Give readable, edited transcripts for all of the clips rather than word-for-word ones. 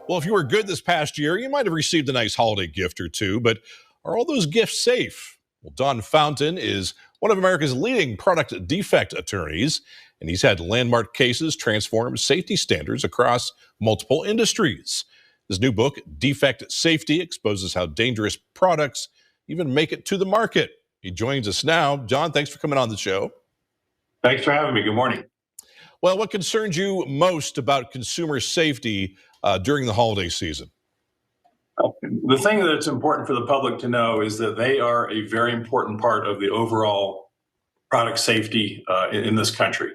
Well, if you were good this past year, you might have received a nice holiday gift or two, but are all those gifts safe? Well, Don Fountain is one of America's leading product defect attorneys, and he's had landmark cases transform safety standards across multiple industries. His new book, Defect Safety, exposes how dangerous products even make it to the market. He joins us now. John, thanks for coming on the show. Thanks for having me. Good morning. Well, what concerns you most about consumer safety during the holiday season? The thing that's important for the public to know is that they are a very important part of the overall product safety in this country.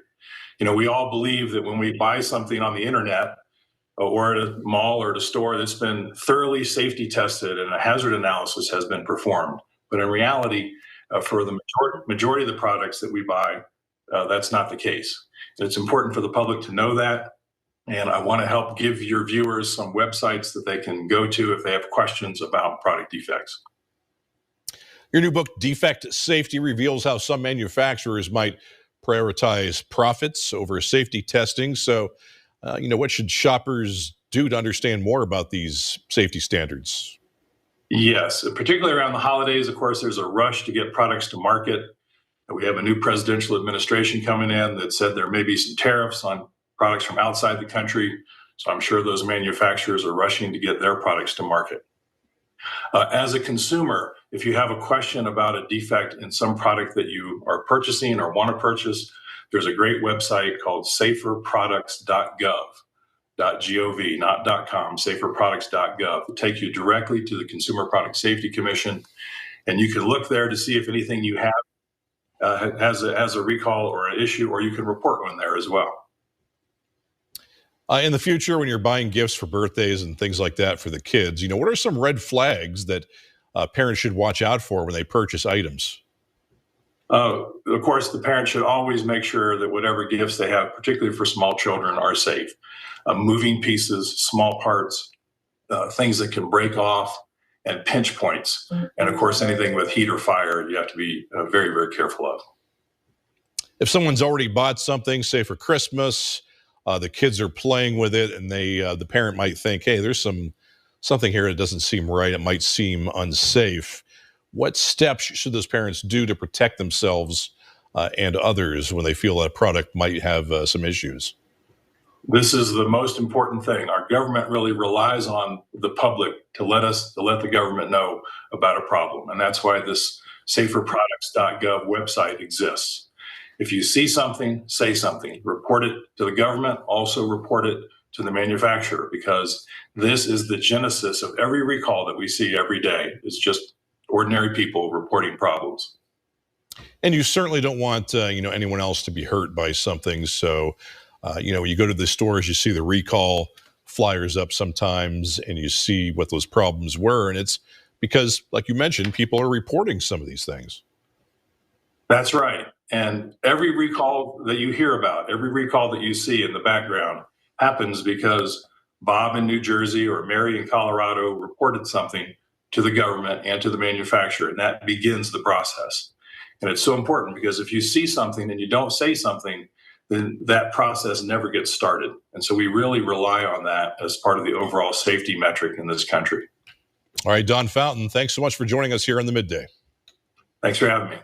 You know, we all believe that when we buy something on the internet or at a mall or at a store, that's been thoroughly safety tested and a hazard analysis has been performed. But in reality, for the majority of the products that we buy, that's not the case. It's important for the public to know that. And I want to help give your viewers some websites that they can go to if they have questions about product defects. Your new book, Defect Safety, reveals how some manufacturers might prioritize profits over safety testing. So, what should shoppers do to understand more about these safety standards? Yes, particularly around the holidays, of course, there's a rush to get products to market. We have a new presidential administration coming in that said there may be some tariffs on products from outside the country. So I'm sure those manufacturers are rushing to get their products to market. As a consumer, if you have a question about a defect in some product that you are purchasing or want to purchase, there's a great website called saferproducts.gov, not .com, saferproducts.gov. It'll take you directly to the Consumer Product Safety Commission, and you can look there to see if anything you have has a recall or an issue, or you can report one there as well. In the future, when you're buying gifts for birthdays and things like that for the kids, what are some red flags that parents should watch out for when they purchase items? Of course, the parents should always make sure that whatever gifts they have, particularly for small children, are safe. Moving pieces, small parts, things that can break off, and pinch points. And of course, anything with heat or fire, you have to be very, very careful of. If someone's already bought something, say for Christmas, the kids are playing with it, and the parent might think, hey, there's something here that doesn't seem right. It might seem unsafe. What steps should those parents do to protect themselves and others when they feel a product might have some issues? This is the most important thing. Our government really relies on the public to let the government know about a problem. And that's why this saferproducts.gov website exists. If you see something, say something. Report it to the government, also report it to the manufacturer, because this is the genesis of every recall that we see every day. It's just ordinary people reporting problems. And you certainly don't want anyone else to be hurt by something. So, you go to the stores, you see the recall flyers up sometimes, and you see what those problems were. And it's because, like you mentioned, people are reporting some of these things. That's right. And every recall that you hear about, every recall that you see in the background happens because Bob in New Jersey or Mary in Colorado reported something to the government and to the manufacturer, and that begins the process. And it's so important because if you see something and you don't say something, then that process never gets started. And so we really rely on that as part of the overall safety metric in this country. All right, Don Fountain, thanks so much for joining us here on the Midday. Thanks for having me.